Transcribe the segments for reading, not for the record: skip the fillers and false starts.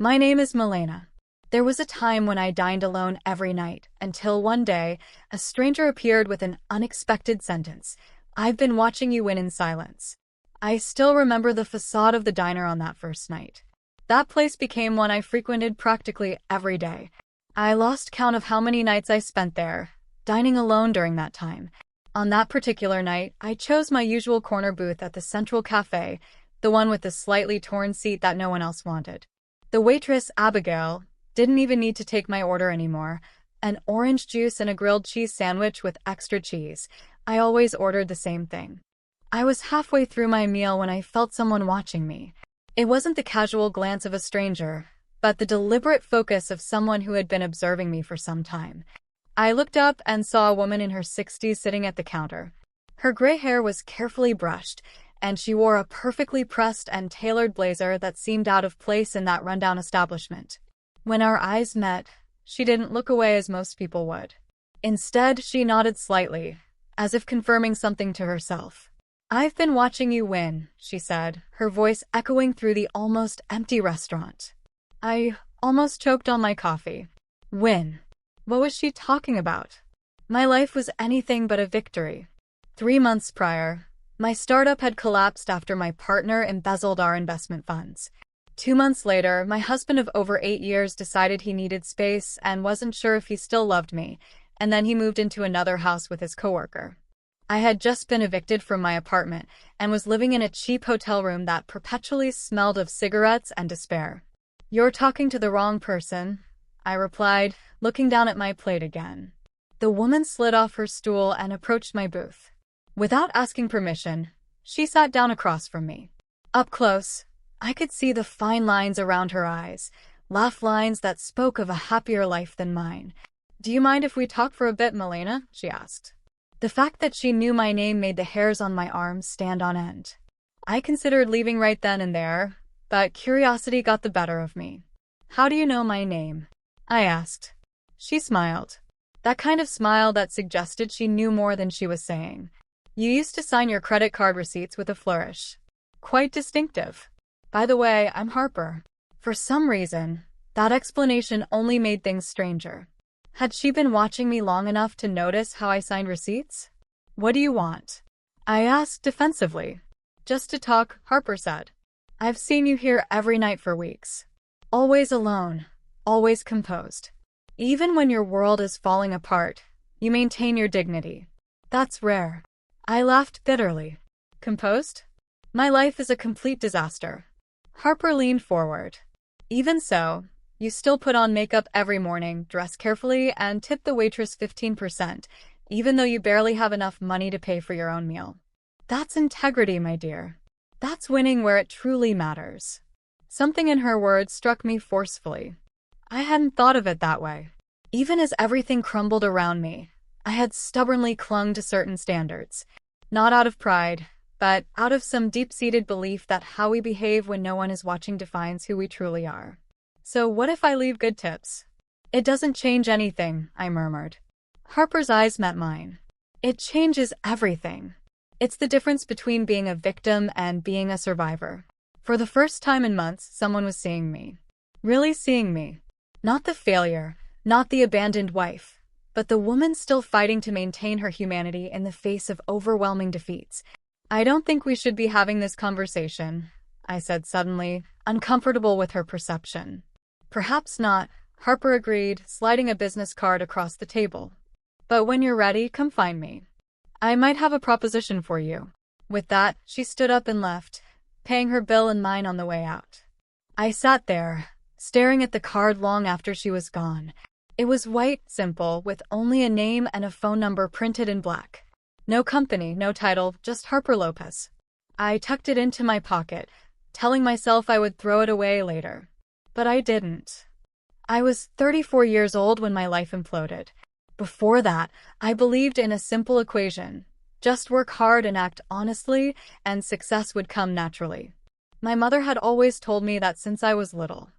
My name is Milena. There was a time when I dined alone every night, until one day, a stranger appeared with an unexpected sentence. I've been watching you win in silence. I still remember the facade of the diner on that first night. That place became one I frequented practically every day. I lost count of how many nights I spent there, dining alone during that time. On that particular night, I chose my usual corner booth at the Central Cafe, the one with the slightly torn seat that no one else wanted. The waitress, Abigail, didn't even need to take my order anymore. An orange juice and a grilled cheese sandwich with extra cheese. I always ordered the same thing. I was halfway through my meal when I felt someone watching me. It wasn't the casual glance of a stranger, but the deliberate focus of someone who had been observing me for some time. I looked up and saw a woman in her 60s sitting at the counter. Her gray hair was carefully brushed, and she wore a perfectly pressed and tailored blazer that seemed out of place in that rundown establishment. When our eyes met, she didn't look away as most people would. Instead, she nodded slightly, as if confirming something to herself. "I've been watching you win," she said, her voice echoing through the almost empty restaurant. I almost choked on my coffee. Win. What was she talking about? My life was anything but a victory. 3 months prior, my startup had collapsed after my partner embezzled our investment funds. 2 months later, my husband of over 8 years decided he needed space and wasn't sure if he still loved me, and then he moved into another house with his coworker. I had just been evicted from my apartment and was living in a cheap hotel room that perpetually smelled of cigarettes and despair. "You're talking to the wrong person," I replied, looking down at my plate again. The woman slid off her stool and approached my booth. Without asking permission, she sat down across from me. Up close, I could see the fine lines around her eyes, laugh lines that spoke of a happier life than mine. "Do you mind if we talk for a bit, Milena?" she asked. The fact that she knew my name made the hairs on my arms stand on end. I considered leaving right then and there, but curiosity got the better of me. "How do you know my name?" I asked. She smiled. That kind of smile that suggested she knew more than she was saying. "You used to sign your credit card receipts with a flourish. Quite distinctive. By the way, I'm Harper." For some reason, that explanation only made things stranger. Had she been watching me long enough to notice how I signed receipts? "What do you want?" I asked defensively. "Just to talk," Harper said. "I've seen you here every night for weeks. Always alone, always composed. Even when your world is falling apart, you maintain your dignity. That's rare." I laughed bitterly. "Composed? My life is a complete disaster." Harper leaned forward. "Even so, you still put on makeup every morning, dress carefully, and tip the waitress 15%, even though you barely have enough money to pay for your own meal. That's integrity, my dear. That's winning where it truly matters." Something in her words struck me forcefully. I hadn't thought of it that way. Even as everything crumbled around me, I had stubbornly clung to certain standards. Not out of pride, but out of some deep-seated belief that how we behave when no one is watching defines who we truly are. "So what if I leave good tips?" "It doesn't change anything," I murmured. Harper's eyes met mine. "It changes everything. It's the difference between being a victim and being a survivor." For the first time in months, someone was seeing me. Really seeing me. Not the failure, not the abandoned wife, but the woman still fighting to maintain her humanity in the face of overwhelming defeats. "I don't think we should be having this conversation," I said suddenly, uncomfortable with her perception. "Perhaps not," Harper agreed, sliding a business card across the table. "But when you're ready, come find me. I might have a proposition for you." With that, she stood up and left, paying her bill and mine on the way out. I sat there, staring at the card long after she was gone. It was white, simple, with only a name and a phone number printed in black. No company, no title, just Harper Lopez. I tucked it into my pocket, telling myself I would throw it away later. But I didn't. I was 34 years old when my life imploded. Before that, I believed in a simple equation. Just work hard and act honestly, and success would come naturally. My mother had always told me that since I was little.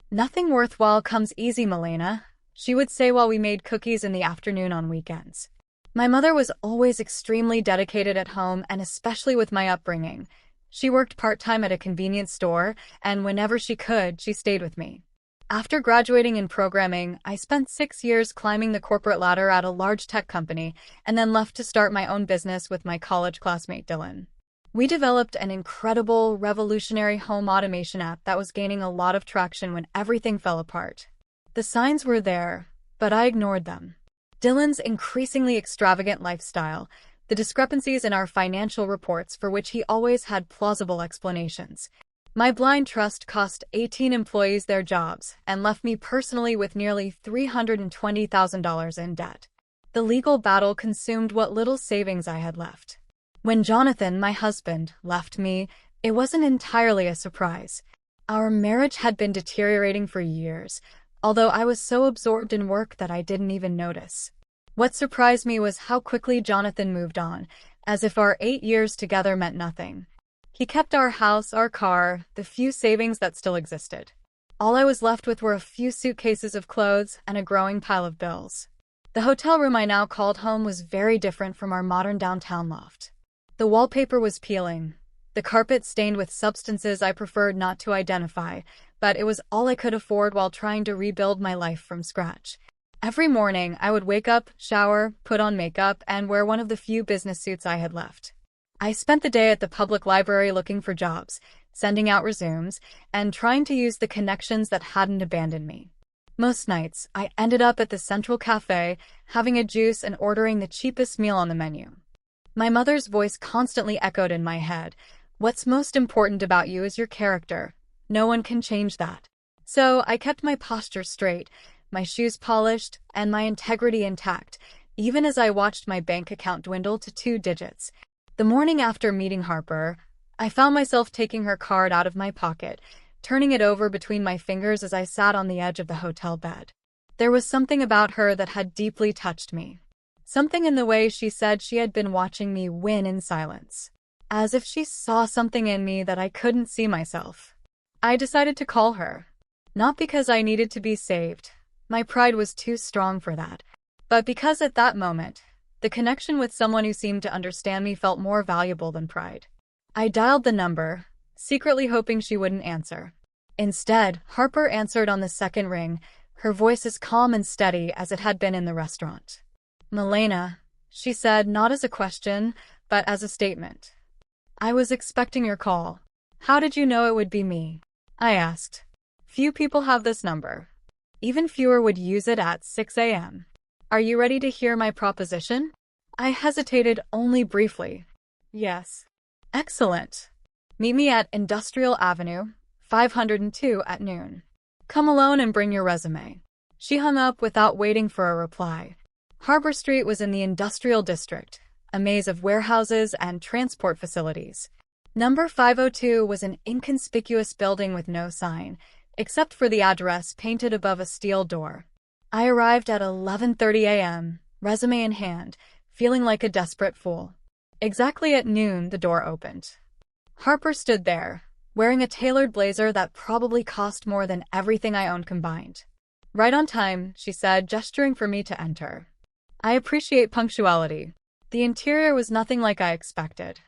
"Nothing worthwhile comes easy, Milena," she would say while we made cookies in the afternoon on weekends. My mother was always extremely dedicated at home, and especially with my upbringing. She worked part-time at a convenience store, and whenever she could, she stayed with me. After graduating in programming, I spent 6 years climbing the corporate ladder at a large tech company and then left to start my own business with my college classmate Dylan. We developed an incredible, revolutionary home automation app that was gaining a lot of traction when everything fell apart. The signs were there, but I ignored them. Dylan's increasingly extravagant lifestyle, the discrepancies in our financial reports for which he always had plausible explanations. My blind trust cost 18 employees their jobs and left me personally with nearly $320,000 in debt. The legal battle consumed what little savings I had left. When Jonathan, my husband, left me, it wasn't entirely a surprise. Our marriage had been deteriorating for years, although I was so absorbed in work that I didn't even notice. What surprised me was how quickly Jonathan moved on, as if our 8 years together meant nothing. He kept our house, our car, the few savings that still existed. All I was left with were a few suitcases of clothes and a growing pile of bills. The hotel room I now called home was very different from our modern downtown loft. The wallpaper was peeling, the carpet stained with substances I preferred not to identify, but it was all I could afford while trying to rebuild my life from scratch. Every morning, I would wake up, shower, put on makeup, and wear one of the few business suits I had left. I spent the day at the public library looking for jobs, sending out resumes, and trying to use the connections that hadn't abandoned me. Most nights, I ended up at the Central Cafe, having a juice and ordering the cheapest meal on the menu. My mother's voice constantly echoed in my head. "What's most important about you is your character. No one can change that." So I kept my posture straight, my shoes polished, and my integrity intact, even as I watched my bank account dwindle to 2 digits. The morning after meeting Harper, I found myself taking her card out of my pocket, turning it over between my fingers as I sat on the edge of the hotel bed. There was something about her that had deeply touched me. Something in the way she said she had been watching me win in silence. As if she saw something in me that I couldn't see myself. I decided to call her. Not because I needed to be saved. My pride was too strong for that. But because at that moment, the connection with someone who seemed to understand me felt more valuable than pride. I dialed the number, secretly hoping she wouldn't answer. Instead, Harper answered on the second ring, her voice as calm and steady as it had been in the restaurant. "Milena," she said, not as a question, but as a statement. "I was expecting your call." "How did you know it would be me?" I asked. "Few people have this number. Even fewer would use it at 6 a.m. Are you ready to hear my proposition?" I hesitated only briefly. "Yes." "Excellent. Meet me at Industrial Avenue, 502 at noon. Come alone and bring your resume." She hung up without waiting for a reply. Harbor Street was in the industrial district, a maze of warehouses and transport facilities. Number 502 was an inconspicuous building with no sign, except for the address painted above a steel door. I arrived at 11:30 a.m., resume in hand, feeling like a desperate fool. Exactly at noon, the door opened. Harper stood there, wearing a tailored blazer that probably cost more than everything I owned combined. "Right on time," she said, gesturing for me to enter. "I appreciate punctuality." The interior was nothing like I expected.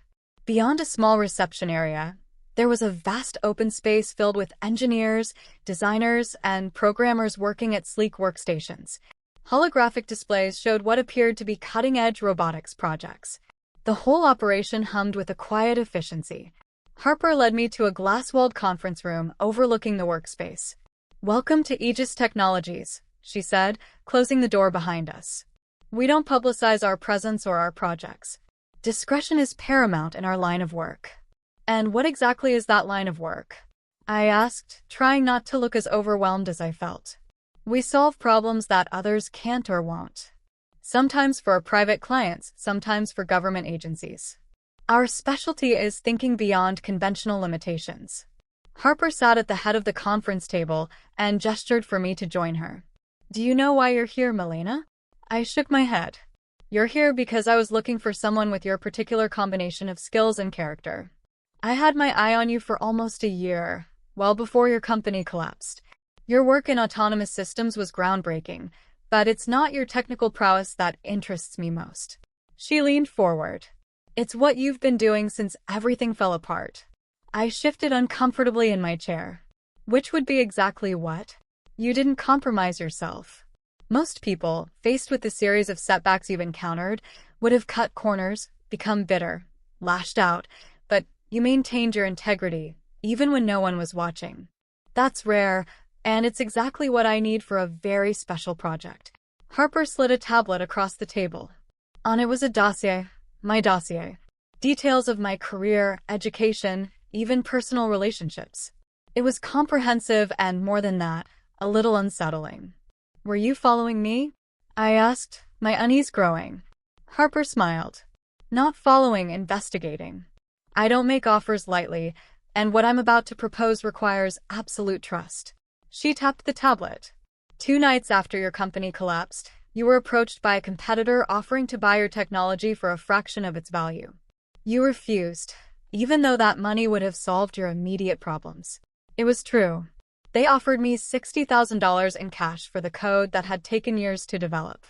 Beyond a small reception area, there was a vast open space filled with engineers, designers, and programmers working at sleek workstations. Holographic displays showed what appeared to be cutting-edge robotics projects. The whole operation hummed with a quiet efficiency. Harper led me to a glass-walled conference room overlooking the workspace. "Welcome to Aegis Technologies," she said, closing the door behind us. "We don't publicize our presence or our projects. Discretion is paramount in our line of work." "And what exactly is that line of work?" I asked, trying not to look as overwhelmed as I felt. "We solve problems that others can't or won't. Sometimes for our private clients, sometimes for government agencies. Our specialty is thinking beyond conventional limitations." Harper sat at the head of the conference table and gestured for me to join her. "Do you know why you're here, Milena?" I shook my head. "You're here because I was looking for someone with your particular combination of skills and character. I had my eye on you for almost a year, well before your company collapsed. Your work in autonomous systems was groundbreaking, but it's not your technical prowess that interests me most." She leaned forward. "It's what you've been doing since everything fell apart." I shifted uncomfortably in my chair. "Which would be exactly what?" You didn't compromise yourself. Most people, faced with the series of setbacks you've encountered, would have cut corners, become bitter, lashed out, but you maintained your integrity, even when no one was watching. That's rare, and it's exactly what I need for a very special project. Harper slid a tablet across the table. On it was a dossier, my dossier. Details of my career, education, even personal relationships. It was comprehensive and, more than that, a little unsettling. Were you following me? I asked, my unease growing. Harper smiled. Not following, investigating. I don't make offers lightly, and what I'm about to propose requires absolute trust. She tapped the tablet. 2 nights after your company collapsed, you were approached by a competitor offering to buy your technology for a fraction of its value. You refused, even though that money would have solved your immediate problems. It was true. They offered me $60,000 in cash for the code that had taken years to develop.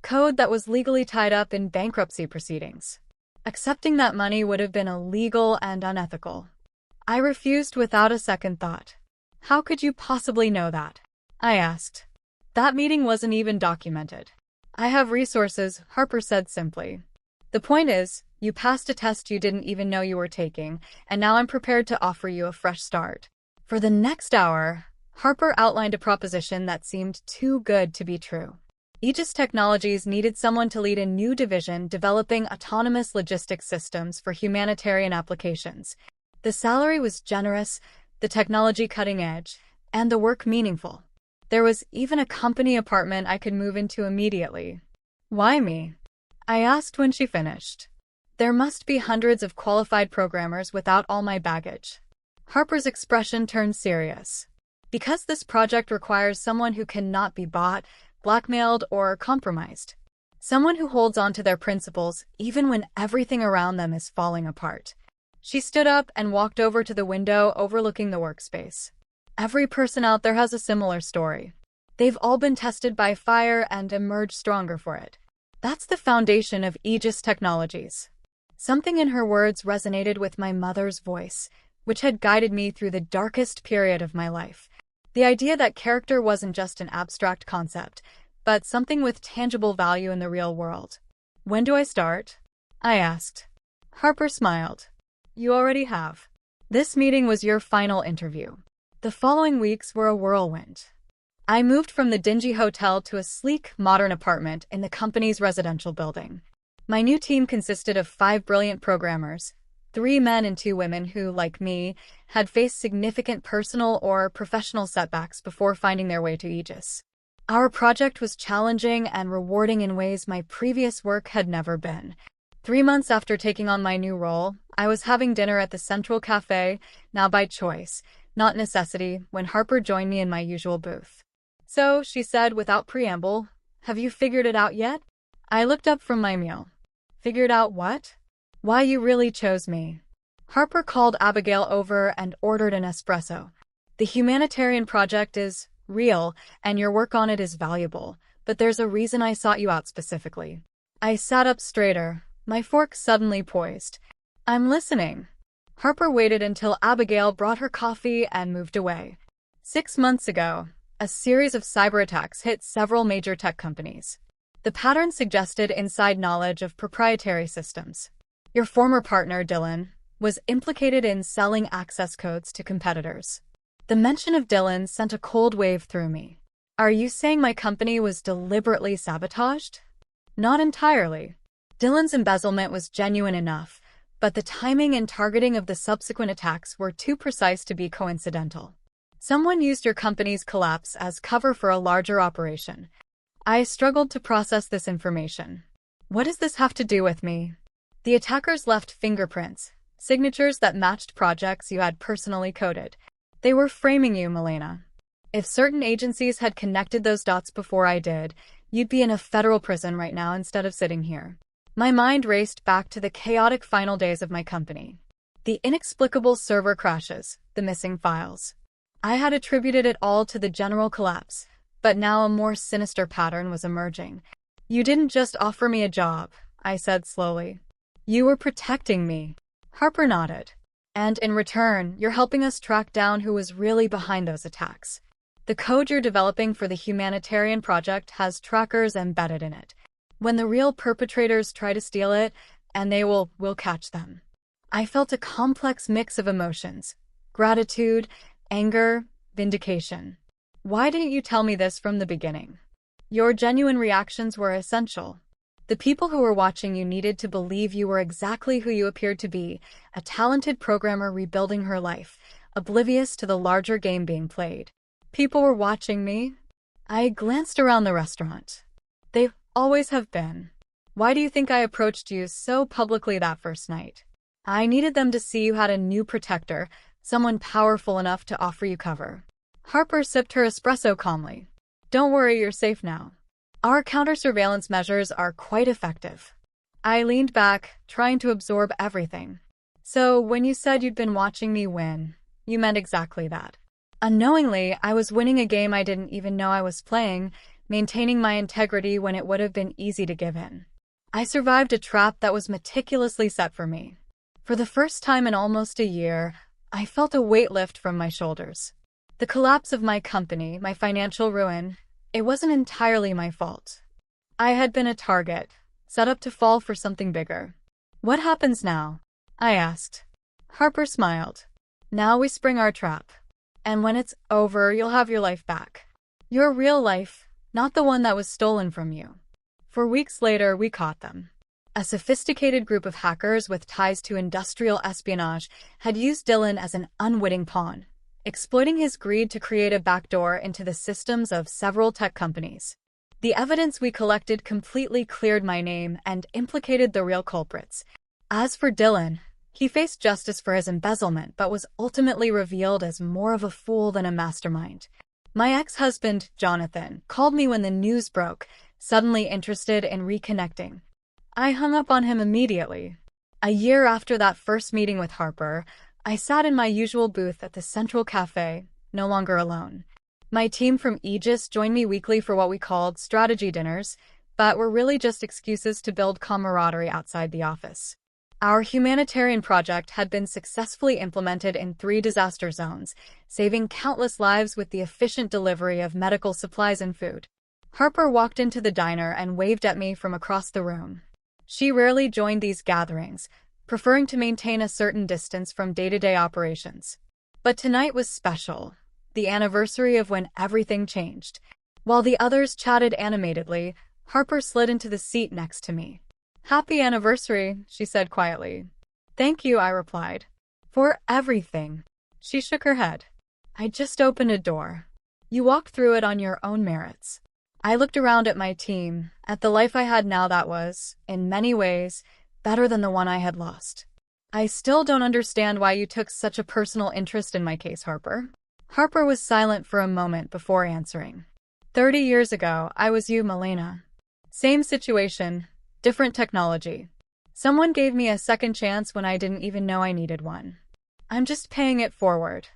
Code that was legally tied up in bankruptcy proceedings. Accepting that money would have been illegal and unethical. I refused without a second thought. How could you possibly know that? I asked. That meeting wasn't even documented. I have resources, Harper said simply. The point is, you passed a test you didn't even know you were taking, and now I'm prepared to offer you a fresh start. For the next hour, Harper outlined a proposition that seemed too good to be true. Aegis Technologies needed someone to lead a new division developing autonomous logistics systems for humanitarian applications. The salary was generous, the technology cutting edge, and the work meaningful. There was even a company apartment I could move into immediately. Why me? I asked when she finished. There must be hundreds of qualified programmers without all my baggage. Harper's expression turned serious. Because this project requires someone who cannot be bought, blackmailed, or compromised. Someone who holds on to their principles even when everything around them is falling apart. She stood up and walked over to the window overlooking the workspace. Every person out there has a similar story. They've all been tested by fire and emerged stronger for it. That's the foundation of Aegis Technologies. Something in her words resonated with my mother's voice, which had guided me through the darkest period of my life. The idea that character wasn't just an abstract concept, but something with tangible value in the real world. When do I start? I asked. Harper smiled. You already have. This meeting was your final interview. The following weeks were a whirlwind. I moved from the dingy hotel to a sleek, modern apartment in the company's residential building. My new team consisted of 5 brilliant programmers, 3 men and 2 women who, like me, had faced significant personal or professional setbacks before finding their way to Aegis. Our project was challenging and rewarding in ways my previous work had never been. 3 months after taking on my new role, I was having dinner at the Central Cafe, now by choice, not necessity, when Harper joined me in my usual booth. So, she said without preamble, have you figured it out yet? I looked up from my meal. Figured out what? Why you really chose me. Harper called Abigail over and ordered an espresso. The humanitarian project is real, and your work on it is valuable, but there's a reason I sought you out specifically. I sat up straighter, my fork suddenly poised. I'm listening. Harper waited until Abigail brought her coffee and moved away. 6 months ago, a series of cyber attacks hit several major tech companies. The pattern suggested inside knowledge of proprietary systems. Your former partner, Dylan, was implicated in selling access codes to competitors. The mention of Dylan sent a cold wave through me. Are you saying my company was deliberately sabotaged? Not entirely. Dylan's embezzlement was genuine enough, but the timing and targeting of the subsequent attacks were too precise to be coincidental. Someone used your company's collapse as cover for a larger operation. I struggled to process this information. What does this have to do with me? The attackers left fingerprints, signatures that matched projects you had personally coded. They were framing you, Milena. If certain agencies had connected those dots before I did, you'd be in a federal prison right now instead of sitting here. My mind raced back to the chaotic final days of my company. The inexplicable server crashes, the missing files. I had attributed it all to the general collapse, but now a more sinister pattern was emerging. You didn't just offer me a job, I said slowly. You were protecting me. Harper nodded. And in return, you're helping us track down who was really behind those attacks. The code you're developing for the humanitarian project has trackers embedded in it. When the real perpetrators try to steal it, and we'll catch them. I felt a complex mix of emotions: gratitude, anger, vindication. Why didn't you tell me this from the beginning? Your genuine reactions were essential. The people who were watching you needed to believe you were exactly who you appeared to be, a talented programmer rebuilding her life, oblivious to the larger game being played. People were watching me. I glanced around the restaurant. They always have been. Why do you think I approached you so publicly that first night? I needed them to see you had a new protector, someone powerful enough to offer you cover. Harper sipped her espresso calmly. Don't worry, you're safe now. Our counter-surveillance measures are quite effective. I leaned back, trying to absorb everything. So, when you said you'd been watching me win, you meant exactly that. Unknowingly, I was winning a game I didn't even know I was playing, maintaining my integrity when it would have been easy to give in. I survived a trap that was meticulously set for me. For the first time in almost a year, I felt a weight lift from my shoulders. The collapse of my company, my financial ruin, it wasn't entirely my fault. I had been a target, set up to fall for something bigger. What happens now? I asked. Harper smiled. Now we spring our trap. And when it's over, you'll have your life back. Your real life, not the one that was stolen from you. For weeks later, we caught them. A sophisticated group of hackers with ties to industrial espionage had used Dylan as an unwitting pawn, exploiting his greed to create a backdoor into the systems of several tech companies. The evidence we collected completely cleared my name and implicated the real culprits. As for Dylan, he faced justice for his embezzlement but was ultimately revealed as more of a fool than a mastermind. My ex-husband, Jonathan, called me when the news broke, suddenly interested in reconnecting. I hung up on him immediately. A year after that first meeting with Harper, I sat in my usual booth at the Central Cafe, no longer alone. My team from Aegis joined me weekly for what we called strategy dinners, but were really just excuses to build camaraderie outside the office. Our humanitarian project had been successfully implemented in 3 disaster zones, saving countless lives with the efficient delivery of medical supplies and food. Harper walked into the diner and waved at me from across the room. She rarely joined these gatherings, preferring to maintain a certain distance from day-to-day operations. But tonight was special, the anniversary of when everything changed. While the others chatted animatedly, Harper slid into the seat next to me. Happy anniversary, she said quietly. Thank you, I replied. For everything. She shook her head. I just opened a door. You walked through it on your own merits. I looked around at my team, at the life I had now that was, in many ways, better than the one I had lost. I still don't understand why you took such a personal interest in my case, Harper. Harper was silent for a moment before answering. 30 years ago, I was you, Milena. Same situation, different technology. Someone gave me a second chance when I didn't even know I needed one. I'm just paying it forward.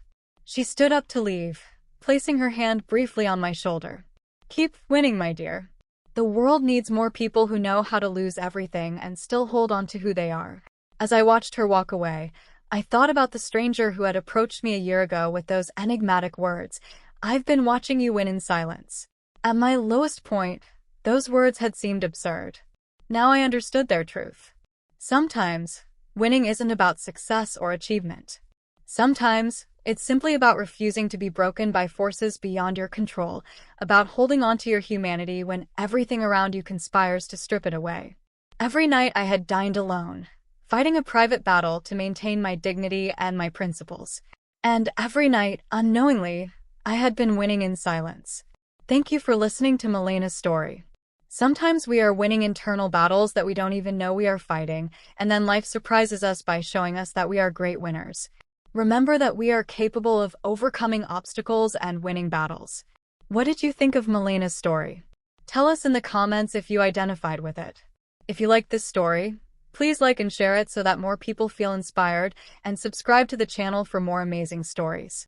She stood up to leave, placing her hand briefly on my shoulder. Keep winning, my dear. The world needs more people who know how to lose everything and still hold on to who they are. As I watched her walk away, I thought about the stranger who had approached me a year ago with those enigmatic words, "I've been watching you win in silence." At my lowest point, those words had seemed absurd. Now I understood their truth. Sometimes, winning isn't about success or achievement. Sometimes, it's simply about refusing to be broken by forces beyond your control, about holding on to your humanity when everything around you conspires to strip it away. Every night I had dined alone, fighting a private battle to maintain my dignity and my principles. And every night, unknowingly, I had been winning in silence. Thank you for listening to Milena's story. Sometimes we are winning internal battles that we don't even know we are fighting, and then life surprises us by showing us that we are great winners. Remember that we are capable of overcoming obstacles and winning battles. What did you think of Milena's story? Tell us in the comments if you identified with it. If you liked this story, please like and share it so that more people feel inspired, and subscribe to the channel for more amazing stories.